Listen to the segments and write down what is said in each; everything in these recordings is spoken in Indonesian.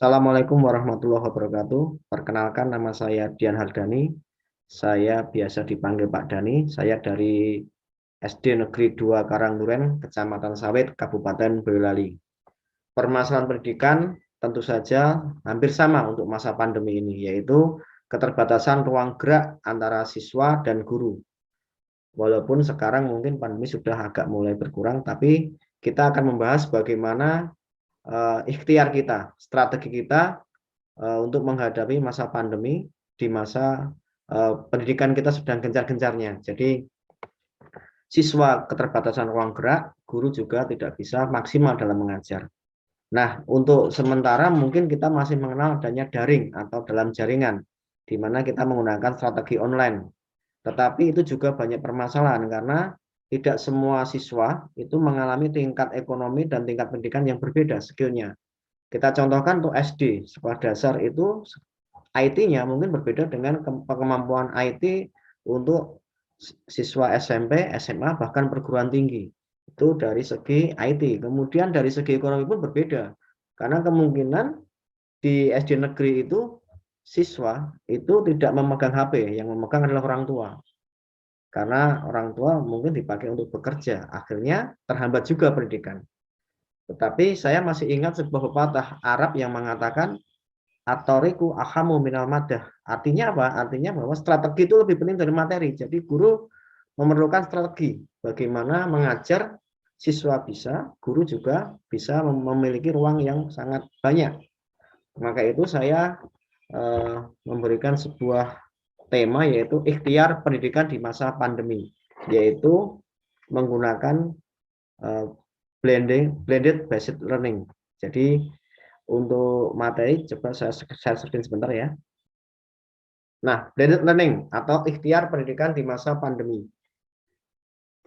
Assalamualaikum warahmatullahi wabarakatuh. Perkenalkan, nama saya Dian Hardani. Saya biasa dipanggil Pak Dani. Saya dari SD Negeri 2 Karangduren, Kecamatan Sawit, Kabupaten Boyolali. Permasalahan pendidikan tentu saja hampir sama untuk masa pandemi ini, yaitu keterbatasan ruang gerak antara siswa dan guru. Walaupun sekarang mungkin pandemi sudah agak mulai berkurang, tapi kita akan membahas bagaimana ikhtiar kita, strategi kita untuk menghadapi masa pandemi di masa pendidikan kita sedang gencar-gencarnya. Jadi siswa keterbatasan ruang gerak, guru juga tidak bisa maksimal dalam mengajar. Nah, untuk sementara mungkin kita masih mengenal adanya daring atau dalam jaringan, di mana kita menggunakan strategi online. Tetapi itu juga banyak permasalahan karena tidak semua siswa itu mengalami tingkat ekonomi dan tingkat pendidikan yang berbeda skillnya. Kita contohkan untuk SD, sekolah dasar itu IT-nya mungkin berbeda dengan kemampuan IT untuk siswa SMP, SMA, bahkan perguruan tinggi. Itu dari segi IT. Kemudian dari segi ekonomi pun berbeda. Karena kemungkinan di SD negeri itu siswa itu tidak memegang HP, yang memegang adalah orang tua. Karena orang tua mungkin dipakai untuk bekerja, akhirnya terhambat juga pendidikan. Tetapi saya masih ingat sebuah pepatah Arab yang mengatakan atoriku ahamu minal madah. Artinya apa? Artinya bahwa strategi itu lebih penting dari materi. Jadi guru memerlukan strategi bagaimana mengajar, siswa bisa, guru juga bisa memiliki ruang yang sangat banyak. Maka itu saya memberikan sebuah tema, yaitu ikhtiar pendidikan di masa pandemi, yaitu menggunakan blended based learning. Jadi untuk materi coba saya share screen sebentar ya. Nah, blended learning atau ikhtiar pendidikan di masa pandemi.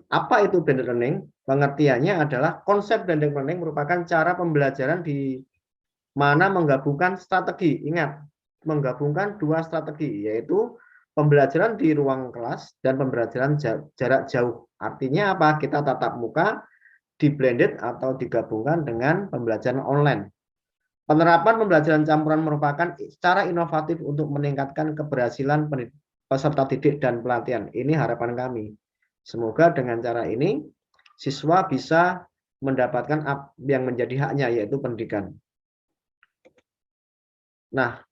Apa itu blended learning? Pengertiannya adalah konsep blended learning merupakan cara pembelajaran di mana menggabungkan strategi. Ingat, menggabungkan dua strategi, yaitu pembelajaran di ruang kelas dan pembelajaran jarak jauh. Artinya apa? Kita tatap muka, di blended atau digabungkan dengan pembelajaran online. Penerapan pembelajaran campuran merupakan cara inovatif untuk meningkatkan keberhasilan peserta didik dan pelatihan. Ini harapan kami. Semoga dengan cara ini siswa bisa mendapatkan yang menjadi haknya, yaitu pendidikan. Nah,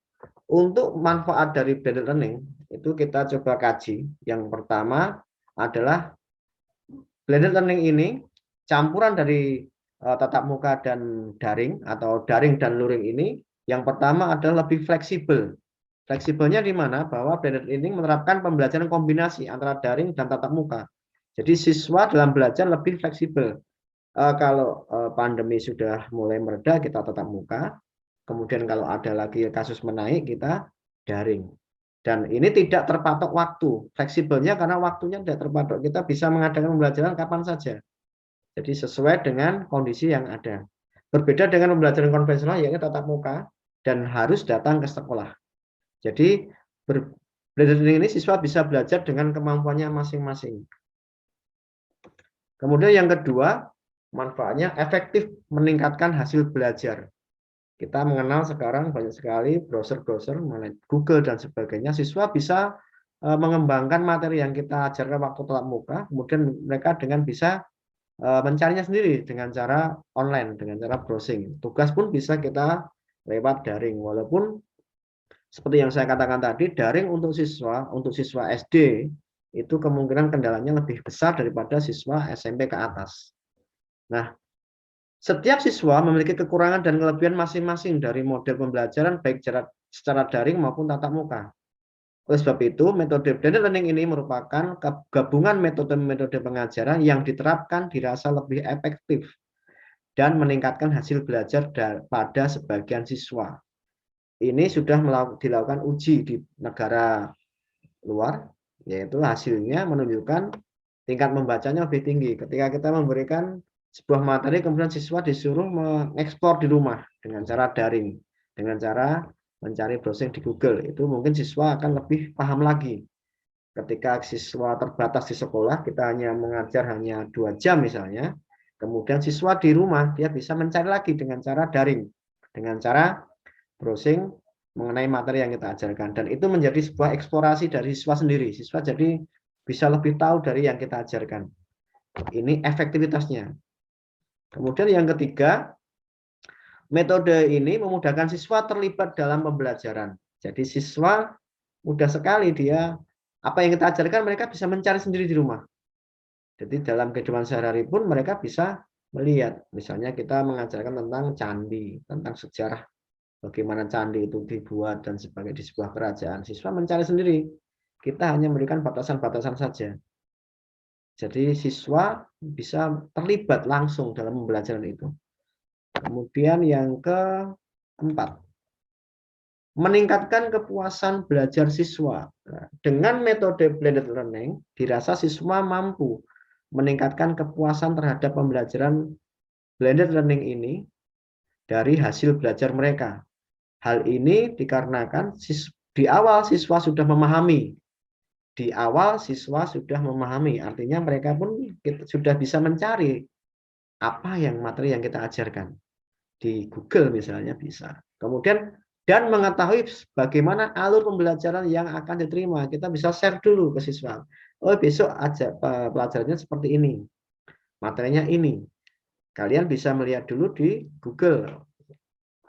untuk manfaat dari blended learning itu kita coba kaji. Yang pertama adalah blended learning ini campuran dari tatap muka dan daring atau daring dan luring ini. Yang pertama adalah lebih fleksibel. Fleksibelnya di mana? Bahwa blended learning menerapkan pembelajaran kombinasi antara daring dan tatap muka. Jadi siswa dalam belajar lebih fleksibel. Kalau pandemi sudah mulai mereda, kita tatap muka. Kemudian kalau ada lagi kasus menaik, kita daring. Dan ini tidak terpatok waktu. Fleksibelnya karena waktunya tidak terpatok. Kita bisa mengadakan pembelajaran kapan saja. Jadi sesuai dengan kondisi yang ada. Berbeda dengan pembelajaran konvensional, yaitu tatap muka dan harus datang ke sekolah. Jadi blended learning ini siswa bisa belajar dengan kemampuannya masing-masing. Kemudian yang kedua, manfaatnya efektif meningkatkan hasil belajar. Kita mengenal sekarang banyak sekali browser-browser, Google dan sebagainya. Siswa bisa mengembangkan materi yang kita ajarkan waktu tatap muka, kemudian mereka dengan bisa mencarinya sendiri dengan cara online, dengan cara browsing. Tugas pun bisa kita lewat daring, walaupun seperti yang saya katakan tadi, daring untuk siswa SD itu kemungkinan kendalanya lebih besar daripada siswa SMP ke atas. Nah, setiap siswa memiliki kekurangan dan kelebihan masing-masing dari model pembelajaran baik secara daring maupun tatap muka. Oleh sebab itu, metode blended learning ini merupakan gabungan metode-metode pengajaran yang diterapkan dirasa lebih efektif dan meningkatkan hasil belajar pada sebagian siswa. Ini sudah dilakukan uji di negara luar, yaitu hasilnya menunjukkan tingkat membacanya lebih tinggi. Ketika kita memberikan sebuah materi, kemudian siswa disuruh mengeksplor di rumah dengan cara daring, dengan cara mencari browsing di Google, itu mungkin siswa akan lebih paham lagi. Ketika siswa terbatas di sekolah, kita hanya mengajar hanya 2 jam misalnya, kemudian siswa di rumah dia bisa mencari lagi dengan cara daring, dengan cara browsing mengenai materi yang kita ajarkan, dan itu menjadi sebuah eksplorasi dari siswa sendiri. Siswa jadi bisa lebih tahu dari yang kita ajarkan. Ini efektivitasnya. Kemudian yang ketiga, metode ini memudahkan siswa terlibat dalam pembelajaran. Jadi siswa mudah sekali dia, apa yang kita ajarkan mereka bisa mencari sendiri di rumah. Jadi dalam kehidupan sehari-hari pun mereka bisa melihat. Misalnya kita mengajarkan tentang candi, tentang sejarah bagaimana candi itu dibuat dan sebagai di sebuah kerajaan. Siswa mencari sendiri. Kita hanya memberikan batasan-batasan saja. Jadi siswa bisa terlibat langsung dalam pembelajaran itu. Kemudian yang keempat, meningkatkan kepuasan belajar siswa. Nah, dengan metode blended learning, dirasa siswa mampu meningkatkan kepuasan terhadap pembelajaran blended learning ini dari hasil belajar mereka. Hal ini dikarenakan di awal siswa sudah memahami. Di awal siswa sudah memahami, artinya mereka pun sudah bisa mencari apa yang materi yang kita ajarkan. Di Google misalnya bisa. Kemudian dan mengetahui bagaimana alur pembelajaran yang akan diterima. Kita bisa share dulu ke siswa. Oh, besok aja pelajarannya seperti ini. Materinya ini. Kalian bisa melihat dulu di Google.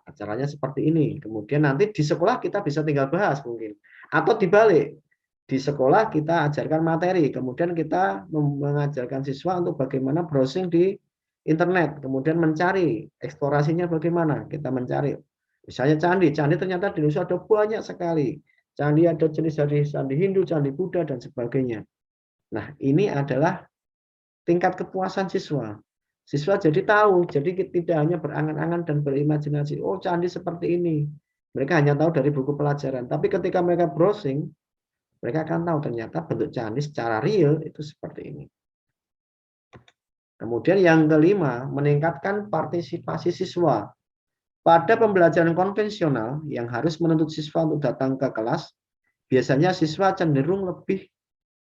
Acaranya seperti ini. Kemudian nanti di sekolah kita bisa tinggal bahas mungkin. Atau dibalik. Di sekolah kita ajarkan materi. Kemudian kita mengajarkan siswa untuk bagaimana browsing di internet. Kemudian mencari eksplorasinya bagaimana. Kita mencari. Misalnya candi. Candi ternyata di Indonesia ada banyak sekali. Candi ada jenis dari candi Hindu, candi Buddha, dan sebagainya. Nah, ini adalah tingkat kepuasan siswa. Siswa jadi tahu, jadi tidak hanya berangan-angan dan berimajinasi, oh candi seperti ini. Mereka hanya tahu dari buku pelajaran. Tapi ketika mereka browsing, mereka akan tahu ternyata bentuk candi secara real itu seperti ini. Kemudian yang kelima, meningkatkan partisipasi siswa. Pada pembelajaran konvensional yang harus menuntut siswa untuk datang ke kelas, biasanya siswa cenderung lebih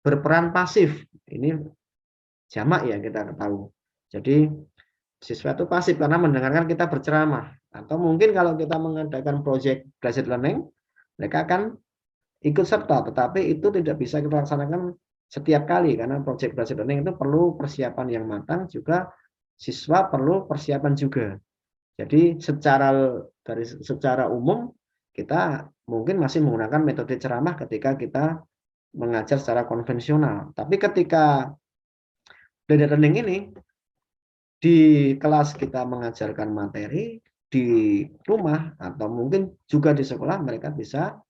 berperan pasif. Ini jamak ya kita tahu. Jadi siswa itu pasif karena mendengarkan kita berceramah. Atau mungkin kalau kita mengadakan project blended learning, mereka akan ikut serta, tetapi itu tidak bisa kita laksanakan setiap kali karena project blended learning itu perlu persiapan yang matang, juga siswa perlu persiapan juga. Jadi secara umum kita mungkin masih menggunakan metode ceramah ketika kita mengajar secara konvensional. Tapi ketika blended learning ini di kelas kita mengajarkan materi, di rumah atau mungkin juga di sekolah mereka bisa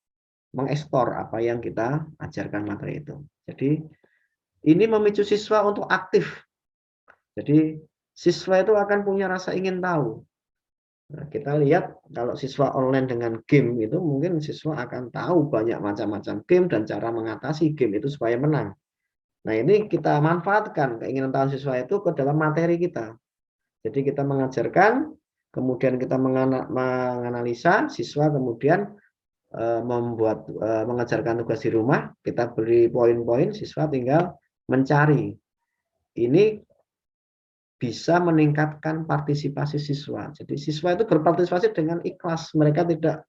mengekspor apa yang kita ajarkan materi itu. Jadi ini memicu siswa untuk aktif. Jadi siswa itu akan punya rasa ingin tahu. Nah, kita lihat kalau siswa online dengan game itu mungkin siswa akan tahu banyak macam-macam game dan cara mengatasi game itu supaya menang. Nah, ini kita manfaatkan keinginan tahu siswa itu ke dalam materi kita. Jadi kita mengajarkan, kemudian kita menganalisa, siswa kemudian mengajarkan tugas di rumah, kita beri poin-poin, siswa tinggal mencari. Ini bisa meningkatkan partisipasi siswa. Jadi siswa itu berpartisipasi dengan ikhlas. Mereka tidak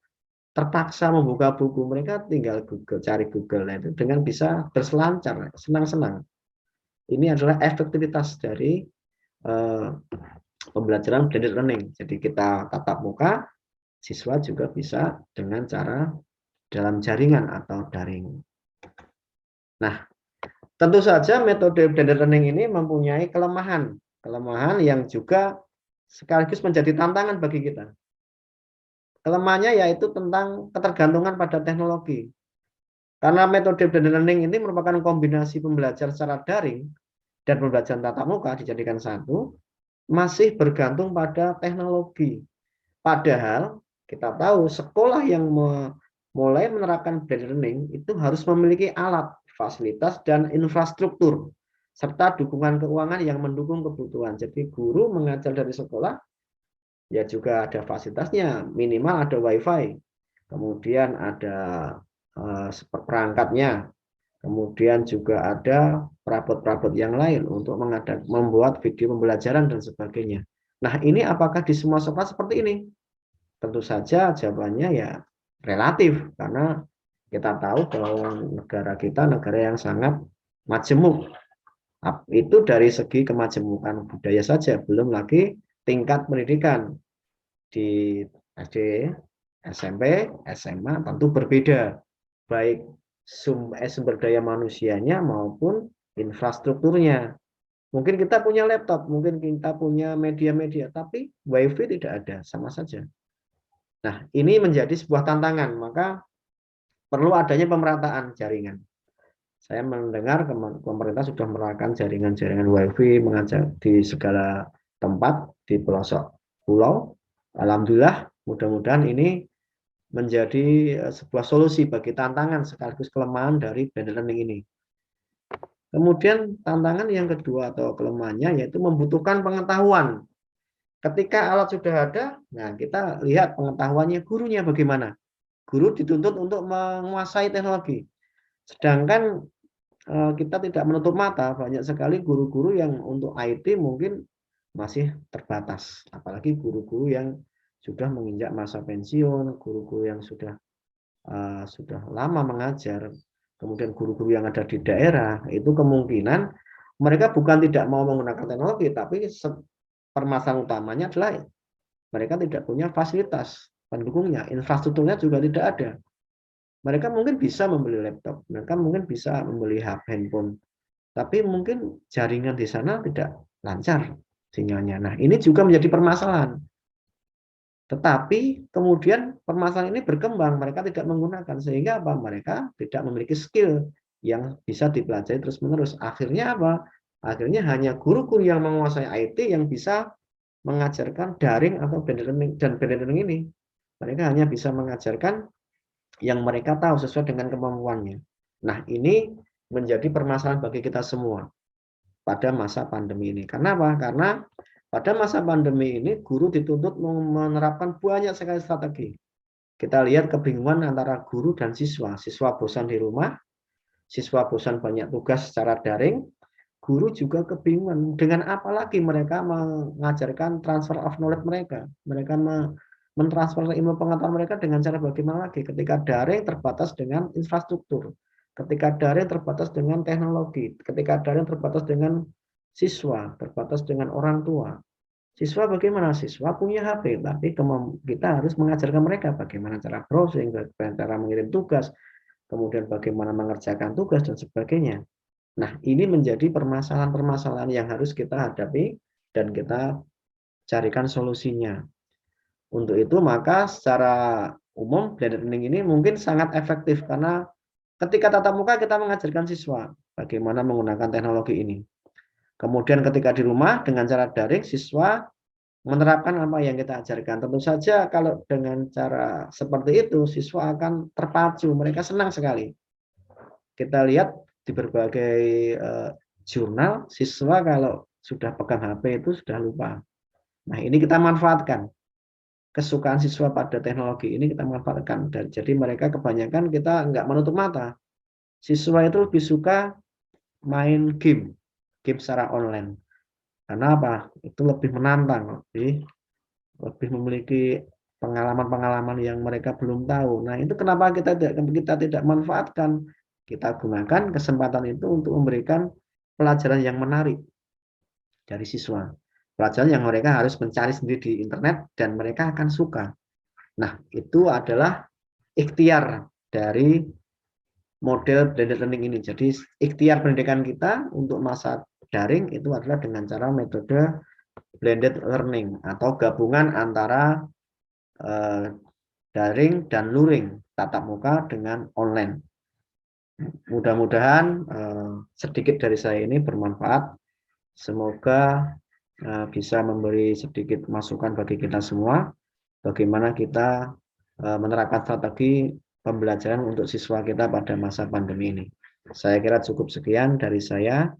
terpaksa membuka buku. Mereka tinggal cari Google. Nah, itu dengan bisa berselancar, senang-senang. Ini adalah efektivitas dari pembelajaran blended learning. Jadi kita tatap muka, siswa juga bisa dengan cara dalam jaringan atau daring. Nah, tentu saja metode blended learning ini mempunyai kelemahan yang juga sekaligus menjadi tantangan bagi kita. Kelemahannya yaitu tentang ketergantungan pada teknologi. Karena metode blended learning ini merupakan kombinasi pembelajaran secara daring dan pembelajaran tatap muka dijadikan satu, masih bergantung pada teknologi. Padahal kita tahu sekolah yang mulai menerapkan blended learning itu harus memiliki alat, fasilitas, dan infrastruktur serta dukungan keuangan yang mendukung kebutuhan. Jadi guru mengajar dari sekolah, ya juga ada fasilitasnya, minimal ada wifi, kemudian ada perangkatnya, kemudian juga ada perabot-perabot yang lain untuk membuat video pembelajaran dan sebagainya. Nah, ini apakah di semua sekolah seperti ini? Tentu saja jawabannya ya relatif, karena kita tahu bahwa negara kita negara yang sangat majemuk. Itu dari segi kemajemukan budaya saja, belum lagi tingkat pendidikan di SD, SMP, SMA tentu berbeda, baik sumber daya manusianya maupun infrastrukturnya. Mungkin kita punya laptop, mungkin kita punya media-media, tapi WiFi tidak ada, sama saja. Nah, ini menjadi sebuah tantangan, maka perlu adanya pemerataan jaringan. Saya mendengar pemerintah sudah merancang jaringan-jaringan WiFi mengajak di segala tempat di pelosok pulau. Alhamdulillah, mudah-mudahan ini menjadi sebuah solusi bagi tantangan sekaligus kelemahan dari blended learning ini. Kemudian tantangan yang kedua atau kelemahannya yaitu membutuhkan pengetahuan. Ketika alat sudah ada, nah kita lihat pengetahuannya gurunya bagaimana. Guru dituntut untuk menguasai teknologi. Sedangkan kita tidak menutup mata, banyak sekali guru-guru yang untuk IT mungkin masih terbatas. Apalagi guru-guru yang sudah menginjak masa pensiun, guru-guru yang sudah lama mengajar, kemudian guru-guru yang ada di daerah, itu kemungkinan mereka bukan tidak mau menggunakan teknologi, tapi permasalahan utamanya adalah mereka tidak punya fasilitas pendukungnya, infrastrukturnya juga tidak ada. Mereka mungkin bisa membeli laptop, mereka mungkin bisa membeli handphone, tapi mungkin jaringan di sana tidak lancar sinyalnya. Nah, ini juga menjadi permasalahan. Tetapi kemudian permasalahan ini berkembang, mereka tidak menggunakan, sehingga apa? Mereka tidak memiliki skill yang bisa dipelajari terus-menerus. Akhirnya apa? Akhirnya hanya guru-guru yang menguasai IT yang bisa mengajarkan daring atau blended learning dan blended learning ini. Mereka hanya bisa mengajarkan yang mereka tahu sesuai dengan kemampuannya. Nah, ini menjadi permasalahan bagi kita semua pada masa pandemi ini. Karena apa? Karena pada masa pandemi ini guru dituntut menerapkan banyak sekali strategi. Kita lihat kebingungan antara guru dan siswa. Siswa bosan di rumah, siswa bosan banyak tugas secara daring, guru juga kebingungan dengan apa lagi mereka mengajarkan transfer of knowledge mereka. Mereka mentransfer ilmu pengetahuan mereka dengan cara bagaimana lagi ketika daring terbatas dengan infrastruktur, ketika daring terbatas dengan teknologi, ketika daring terbatas dengan siswa, terbatas dengan orang tua. Siswa bagaimana? Siswa punya HP, tapi kita harus mengajarkan mereka bagaimana cara browsing, bagaimana cara mengirim tugas, kemudian bagaimana mengerjakan tugas dan sebagainya. Nah, ini menjadi permasalahan-permasalahan yang harus kita hadapi dan kita carikan solusinya. Untuk itu, maka secara umum blended learning ini mungkin sangat efektif karena ketika tatap muka kita mengajarkan siswa bagaimana menggunakan teknologi ini. Kemudian ketika di rumah dengan cara daring, siswa menerapkan apa yang kita ajarkan. Tentu saja kalau dengan cara seperti itu, siswa akan terpacu, mereka senang sekali. Kita lihat di berbagai jurnal, siswa kalau sudah pegang HP itu sudah lupa. Nah, ini kita manfaatkan. Kesukaan siswa pada teknologi ini kita manfaatkan. Dan jadi mereka kebanyakan kita nggak menutup mata. Siswa itu lebih suka main game secara online. Karena apa? Itu lebih menantang, lebih memiliki pengalaman-pengalaman yang mereka belum tahu. Nah, itu kenapa kita tidak manfaatkan. Kita gunakan kesempatan itu untuk memberikan pelajaran yang menarik dari siswa. Pelajaran yang mereka harus mencari sendiri di internet dan mereka akan suka. Nah, itu adalah ikhtiar dari model blended learning ini. Jadi, ikhtiar pendidikan kita untuk masa daring itu adalah dengan cara metode blended learning atau gabungan antara daring dan luring, tatap muka dengan online. Mudah-mudahan sedikit dari saya ini bermanfaat. Semoga bisa memberi sedikit masukan bagi kita semua, bagaimana kita menerapkan strategi pembelajaran untuk siswa kita pada masa pandemi ini. Saya kira cukup sekian dari saya.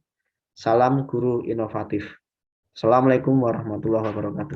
Salam guru inovatif. Assalamualaikum warahmatullahi wabarakatuh.